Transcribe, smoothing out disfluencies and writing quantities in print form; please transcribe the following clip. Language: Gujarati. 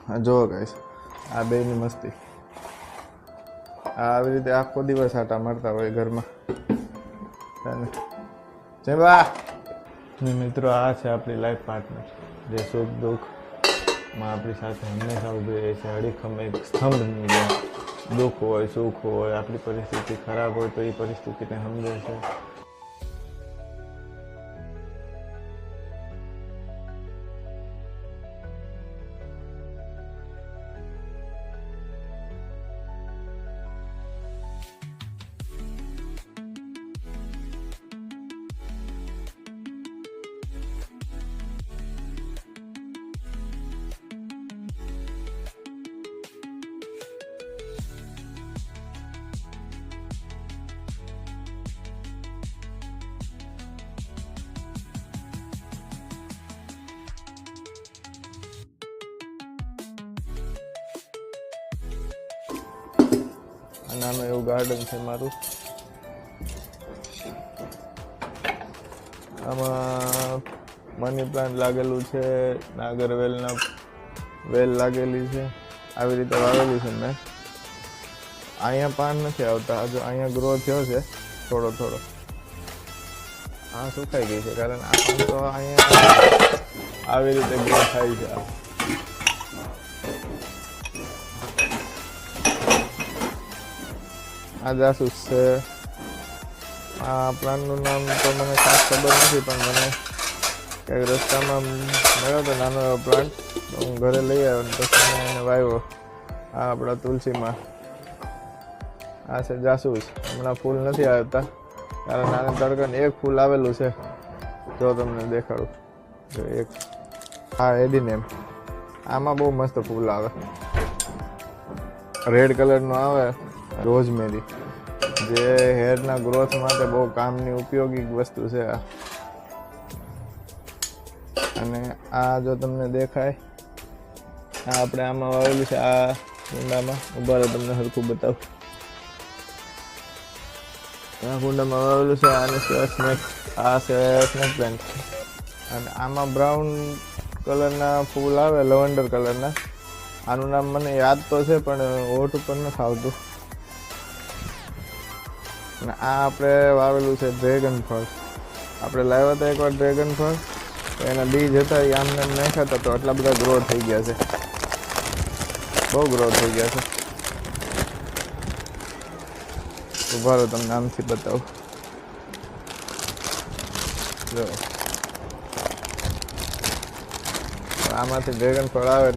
જો ગાઈસ આ બેની મસ્તી આવી રીતે આખો દિવસ આટા મારતા હોય ઘરમાં જેવા મિત્રો આ છે આપણી લાઈફ પાર્ટનર જે સુખ દુઃખમાં આપણી સાથે હંમેશા ઊભી રહે છે અડીખમ એક સ્તંભની જેમ દુઃખ હોય સુખ હોય આપણી પરિસ્થિતિ ખરાબ હોય તો એ પરિસ્થિતિને સમજે છે નાનું એવું ગાર્ડન છે મારું આમાં મની પ્લાન્ટ લાગેલું છે નાગરવેલના વેલ લાગેલી છે આવી રીતે વાવેલી છે મેં અહીંયા પાન નથી આવતા હજુ અહીંયા ગ્રો થયો છે થોડો થોડો આ સુકાઈ ગઈ છે કારણ આ પાન તો અહીંયા આવી રીતે ગ્રો થાય છે આ જાસૂસ છે આ પ્લાન્ટનું નામ તો મને ખાસ ખબર નથી પણ મને કંઈક રસ્તામાં મળ્યો તો નાનો એવો પ્લાન્ટ તો હું ઘરે લઈ આવ્યો ને પછી મેં એને વાવ્યો આ આપણા તુલસીમાં આ છે જાસૂસ હમણાં ફૂલ નથી આવતા કારણ આને તડકાને એક ફૂલ આવેલું છે જો તમને દેખાડું જો એક હા એડિનેમ આમાં બહુ મસ્ત ફૂલ આવે રેડ કલરનું આવે રોઝમેરી જે હેરના ગ્રોથ માટે બહુ કામની ઉપયોગી વસ્તુ છે આ અને આ જો તમને દેખાય આ આપણે આમાં વાવેલું છે આ કુંડામાં ઉભા રહો તમને હરખું બતાવું આ કુંડામાં વાવેલું છે આને સ્નેક આ છે સ્નેક પ્લાન્ટ અને આમાં બ્રાઉન કલરના ફૂલ આવે લવંડર કલરના આનું નામ મને યાદ તો છે પણ હોઠ ઉપર નથી આવતું અને આ આપણે વાવેલું છે ડ્રેગન ફળ આપણે લાવ્યા હતા એકવાર ડ્રેગન ફળ તો એના બીજ હતા એ આમને નાખ્યા હતા તો આટલા બધા ગ્રો થઈ ગયા છે બહુ ગ્રો થઈ ગયા છે ઉભા રહો તમને આમથી બતાવું જો આમાંથી ડ્રેગન ફળ આવે